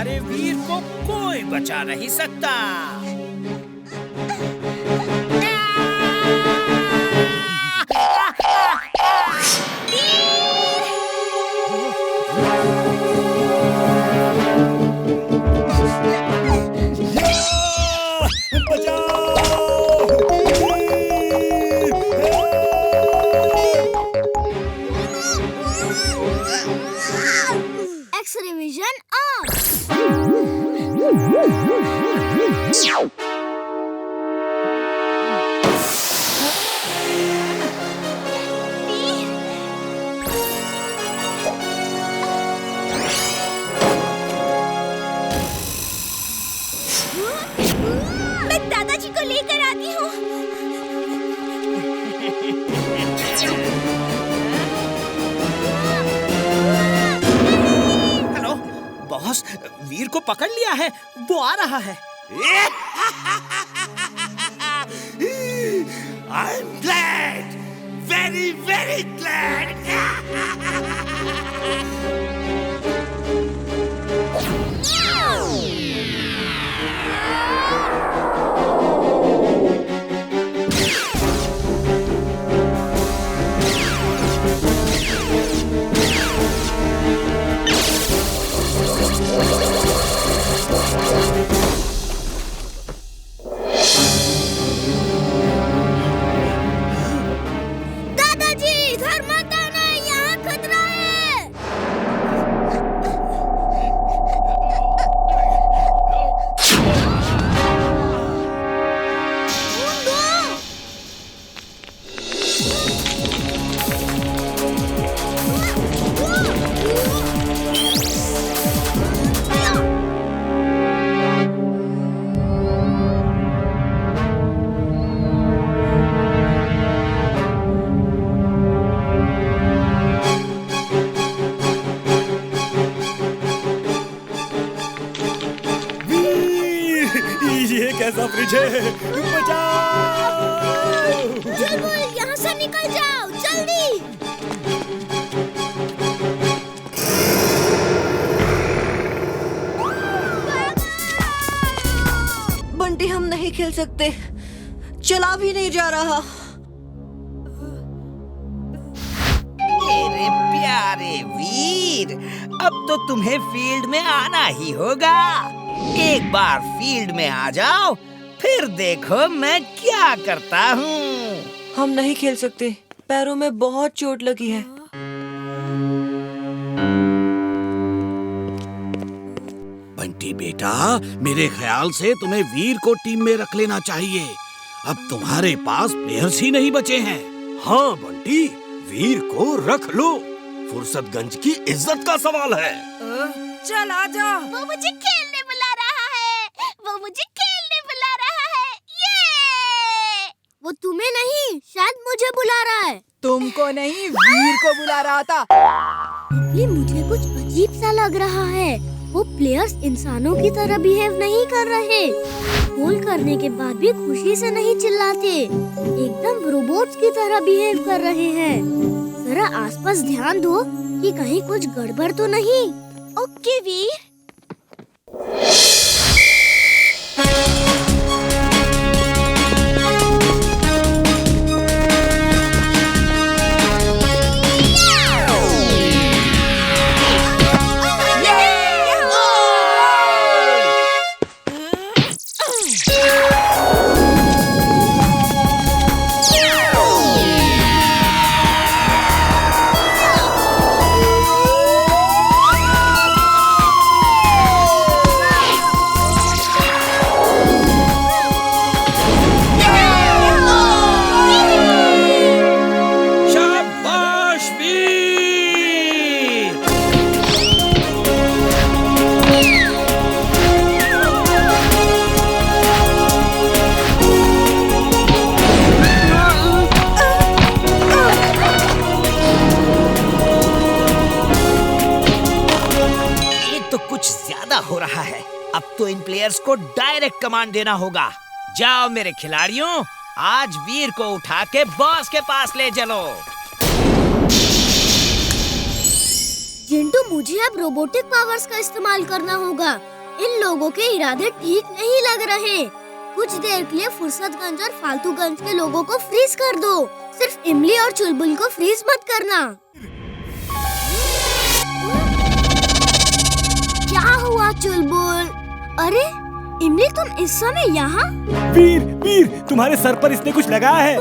हमारे वीर को कोई बचा नहीं सकता। X-ray vision on. मैं दादाजी को लेकर आती हूँ। हेलो बॉस, वीर को पकड़ लिया है, वो आ रहा है। I'm glad, very very glad. दादाजी इधर मत आना, यहाँ खतरा है। ये कैसा फ्रिज है? बचाओ! बुलबुल यहाँ से निकल जाओ, जल्दी। बंटी हम नहीं खेल सकते, चला भी नहीं जा रहा। मेरे प्यारे वीर, अब तो तुम्हें फील्ड में आना ही होगा। एक बार फील्ड में आ जाओ, फिर देखो मैं क्या करता हूँ। हम नहीं खेल सकते, पैरों में बहुत चोट लगी है। बंटी बेटा, मेरे ख्याल से तुम्हें वीर को टीम में रख लेना चाहिए। अब तुम्हारे पास प्लेयर्स ही नहीं बचे हैं। हाँ बंटी, वीर को रख लो। फुर्सतगंज की इज्जत का सवाल है। चल आजा। वो मुझे खेलने बुला रहा है, वो मुझे खेलने बुला रहा है। ये वो तुम्हें नहीं, शायद मुझे बुला रहा है। तुमको नहीं, वीर को बुला रहा था। ये मुझे कुछ अजीब सा लग रहा है। वो प्लेयर्स इंसानों की तरह बिहेव नहीं कर रहे। गोल करने के बाद भी खुशी से नहीं चिल्लाते, एकदम रोबोट्स की तरह बिहेव कर रहे हैं। जरा आसपास ध्यान दो कि कहीं कुछ गड़बड़ तो नहीं। ओके वीर। हो रहा है। अब तो इन प्लेयर्स को डायरेक्ट कमांड देना होगा। जाओ मेरे खिलाड़ियों, आज वीर को उठा के बॉस के पास ले चलो। जिंटू, मुझे अब रोबोटिक पावर्स का इस्तेमाल करना होगा। इन लोगों के इरादे ठीक नहीं लग रहे। कुछ देर के लिए फुर्सतगंज और फालतूगंज के लोगों को फ्रीज कर दो। सिर्फ इमली और चुलबुल को फ्रीज मत करना। क्या हुआ चुलबुल? अरे इमली, तुम इस समय यहाँ? वीर, वीर, तुम्हारे सर पर इसने कुछ लगाया है।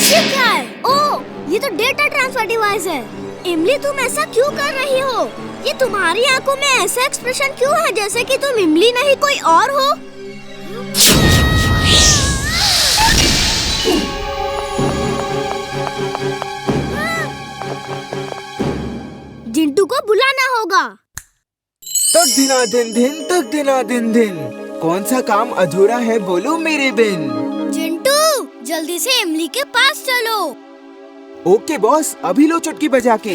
ये क्या है? ओह, ये तो डेटा ट्रांसफर डिवाइस है। इमली, तुम ऐसा क्यों कर रही हो? ये तुम्हारी आंखों में ऐसा एक्सप्रेशन क्यों है जैसे कि तुम इमली नहीं कोई और हो? जिंटू को बुलाना होगा। तक दिना दिन दिन, तक दिना दिन दिन। कौन सा काम अधूरा है बोलो मेरे बिन। जिंटू, जल्दी से इमली के पास चलो। ओके बॉस, अभी लो चुटकी बजा के।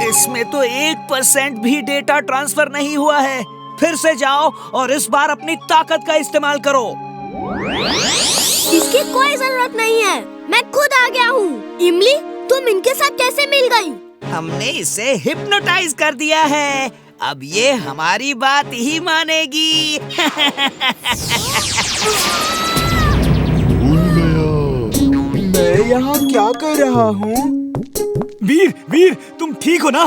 इसमें तो 1% भी डेटा ट्रांसफर नहीं हुआ है। फिर से जाओ और इस बार अपनी ताकत का इस्तेमाल करो। इसकी कोई जरूरत नहीं है, मैं खुद आ गया हूँ। इमली, तुम इनके साथ कैसे मिल गई? हमने इसे हिप्नोटाइज कर दिया है। अब ये हमारी बात ही मानेगी। मैं यहाँ क्या कर रहा हूँ? वीर, वीर, तुम ठीक हो ना?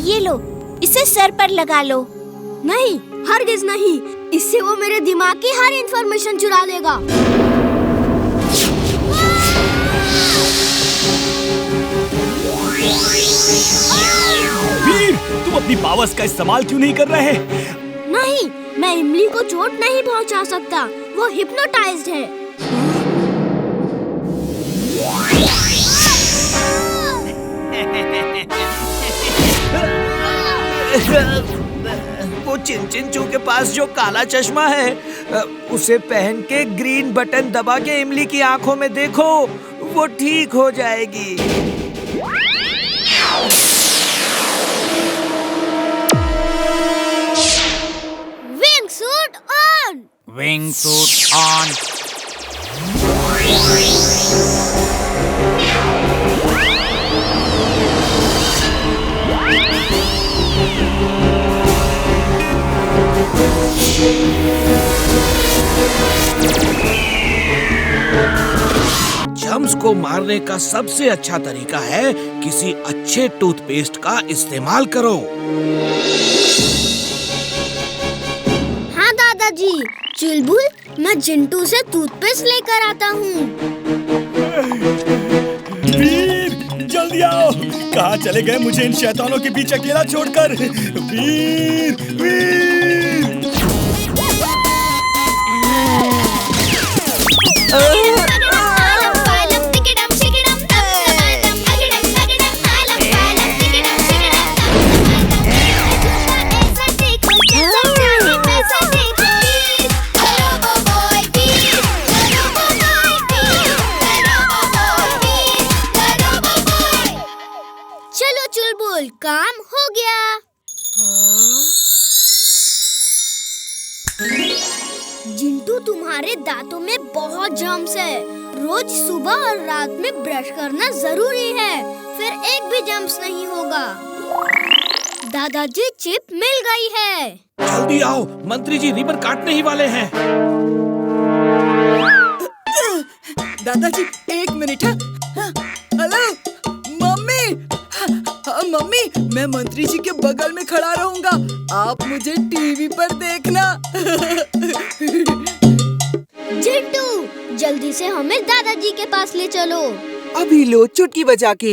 ये लो, इसे सर पर लगा लो। नहीं, हरगिज नहीं। इससे वो मेरे दिमाग की हर इंफॉर्मेशन चुरा लेगा। वीर, तुम अपनी पावर्स का इस्तेमाल क्यों नहीं कर रहे? नहीं, मैं इमली को चोट नहीं पहुंचा सकता। वो हिप्नोटाइज्ड है। वो चिंचिंचू के पास जो काला चश्मा है, उसे पहन के ग्रीन बटन दबा के इमली की आंखों में देखो, वो ठीक हो जाएगी। Wing suit on. Wing suit on. Germs को मारने का सबसे अच्छा तरीका है किसी अच्छे टूथपेस्ट का इस्तेमाल करो। हाँ दादाजी। चुलबुल, मैं जिंटू से टूथपेस्ट लेकर आता हूँ। वीर, जल्दी आओ। कहाँ चले गए मुझे इन शैतानों के बीच अकेला छोड़कर? वीर, वीर। चलो चुलबुल, काम हो गया। जिंटू, तुम्हारे दांतों में बहुत जर्म्स है। रोज सुबह और रात में ब्रश करना जरूरी है, फिर एक भी जर्म्स नहीं होगा। दादाजी, चिप मिल गई है। जल्दी आओ, मंत्री जी रिबन काटने ही वाले हैं। दादाजी, एक मिनट। Hello mummy. मम्मी, मैं मंत्री जी के बगल में खड़ा रहूंगा, आप मुझे टीवी पर देखना। जिंटू, जल्दी से हमें दादाजी के पास ले चलो। अभी लो चुटकी बजा के।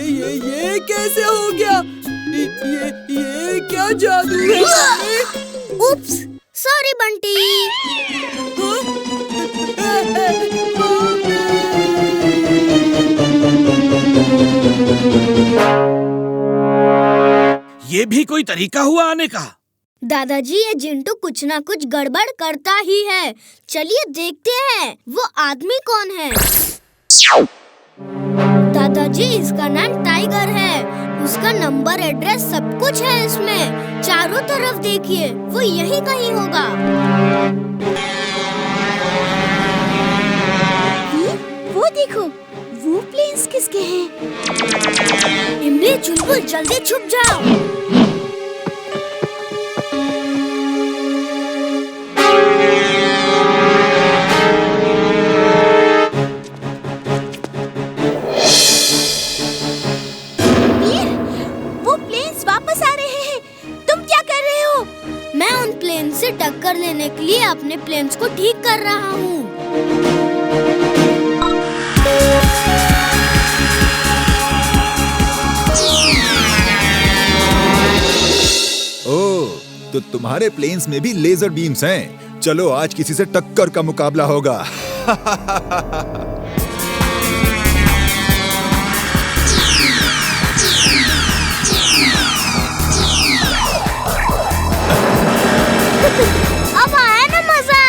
ये कैसे हो गया? ये क्या जादू है? उप्स, सॉरी बंटी। ये भी कोई तरीका हुआ आने का? दादाजी, ये जिंटू कुछ ना कुछ गड़बड़ करता ही है। चलिए देखते हैं वो आदमी कौन है। दादाजी, इसका नाम टाइगर है। उसका नंबर, एड्रेस सब कुछ है इसमें। चारों तरफ देखिए, वो यहीं कहीं होगा। वो देखो, वो प्लेन्स किसके हैं? इमली, चुलबुल, जल्दी छुप जाओ। से टक्कर लेने के लिए अपने प्लेन्स को ठीक कर रहा हूँ। ओह, तो तुम्हारे प्लेन्स में भी लेजर बीम्स हैं। चलो आज किसी से टक्कर का मुकाबला होगा। अब आया ना मजा।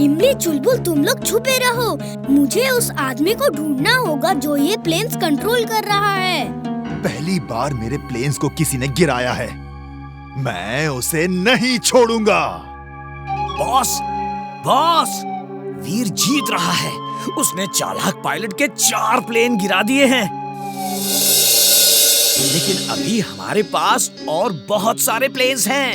इमली, चुलबुल, तुम लोग छुपे रहो। मुझे उस आदमी को ढूंढना होगा जो ये प्लेन्स कंट्रोल कर रहा है। पहली बार मेरे प्लेन्स को किसी ने गिराया है। मैं उसे नहीं छोड़ूंगा। बॉस, बॉस, वीर जीत रहा है। उसने चालाक पायलट के 4 प्लेन गिरा दिए हैं। लेकिन अभी हमारे पास और बहुत सारे प्लेन्स हैं।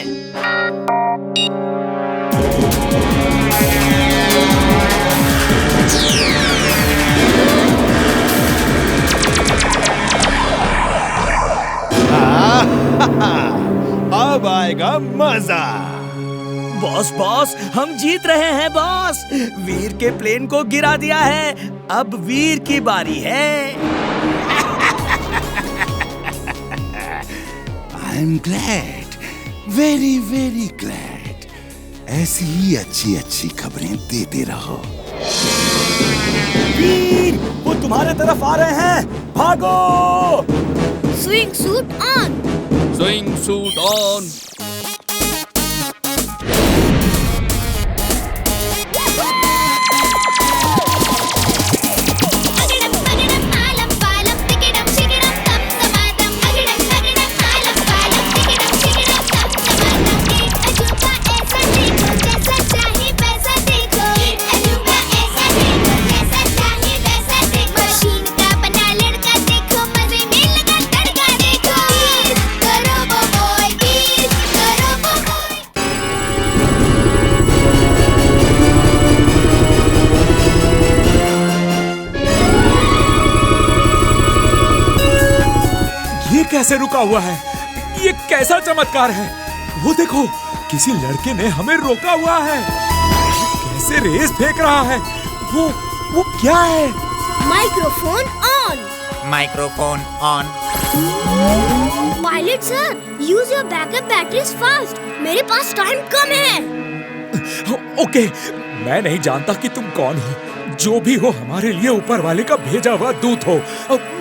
अब आएगा मजा। बॉस, बॉस, हम जीत रहे हैं बॉस। वीर के प्लेन को गिरा दिया है। अब वीर की बारी है। I am glad, very very glad. ऐसी ही अच्छी अच्छी खबरें देते रहो। वीर, वो तुम्हारे तरफ आ रहे हैं। भागो! Swing suit on. Swing suit on. कैसे रुका हुआ है? ये कैसा चमत्कार है? वो देखो, किसी लड़के ने हमें रोका हुआ है। कैसे रेस फेंक रहा है? वो क्या है? Microphone on. Microphone on. Pilot sir, use your backup batteries fast. मेरे पास टाइम कम है। ओके, मैं नहीं जानता कि तुम कौन हो। जो भी हो, हमारे लिए ऊपर वाले का भेजा हुआ दूत हो।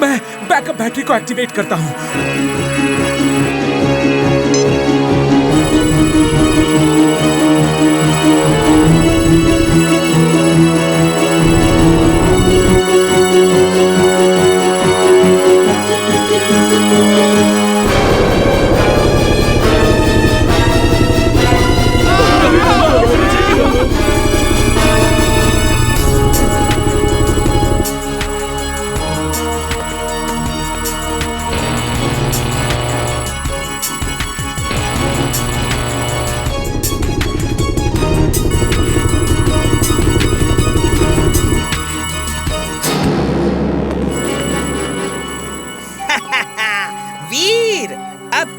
मैं बैकअप बैटरी को एक्टिवेट करता हूँ।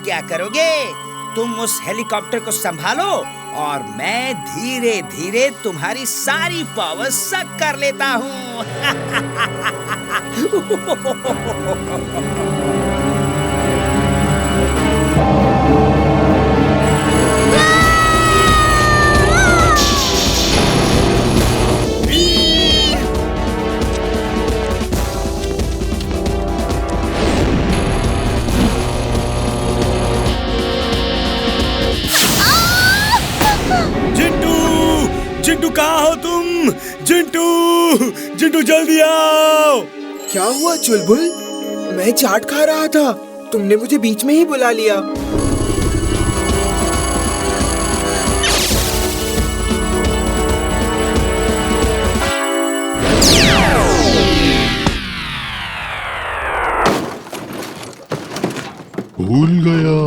क्या करोगे? तुम उस हेलीकॉप्टर को संभालो और मैं धीरे धीरे तुम्हारी सारी पावर सक कर लेता हूँ। कहाँ हो तुम? चिंटू, चिंटू जल्दी आओ। क्या हुआ चुलबुल? मैं चाट खा रहा था, तुमने मुझे बीच में ही बुला लिया। भूल गया।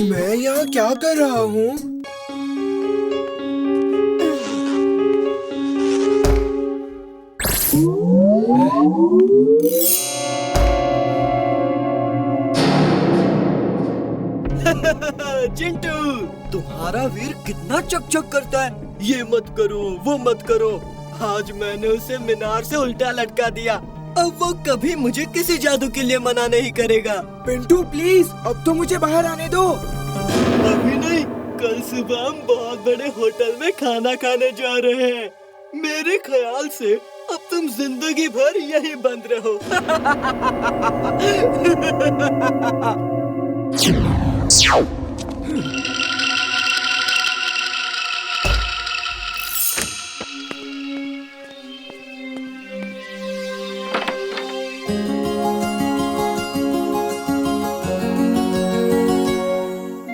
मैं यहाँ क्या कर रहा हूँ? चिंटू, तुम्हारा वीर कितना चकचक करता है। ये मत करो, वो मत करो। आज मैंने उसे मीनार से उल्टा लटका दिया। अब वो कभी मुझे किसी जादू के लिए मना नहीं करेगा। पिंटू प्लीज, अब तो मुझे बाहर आने दो। अभी नहीं, कल सुबह हम बहुत बड़े होटल में खाना खाने जा रहे हैं। मेरे ख्याल से अब तुम जिंदगी भर यही बंद रहो।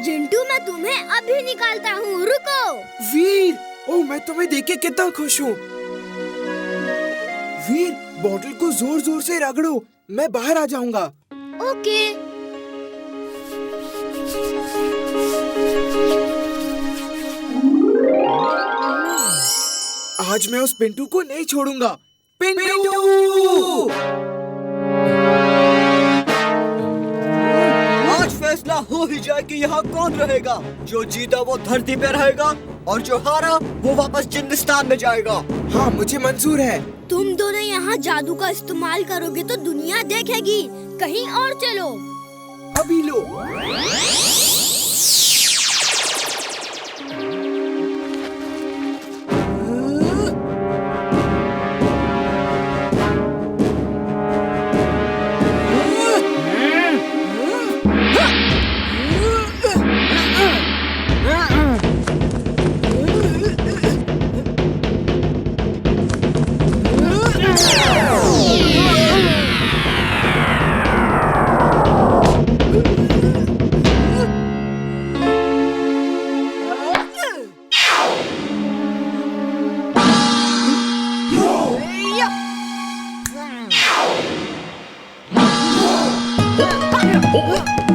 जिंटू, मैं तुम्हें अभी निकालता हूँ, रुको। वीर, ओ मैं तुम्हें देख के कितना खुश हूँ। वीर, बॉटल को जोर जोर से रगड़ो, मैं बाहर आ जाऊंगा। ओके। आज मैं उस पिंटू को नहीं छोड़ूंगा। पिंटू! आज फैसला हो ही जाए कि यहाँ कौन रहेगा। जो जीता वो धरती पे रहेगा और जो हारा वो वापस जिंदस्तान में जाएगा। हाँ, मुझे मंजूर है। तुम दोनों यहाँ जादू का इस्तेमाल करोगे तो दुनिया देखेगी। कहीं और चलो। अभी लो। Oh!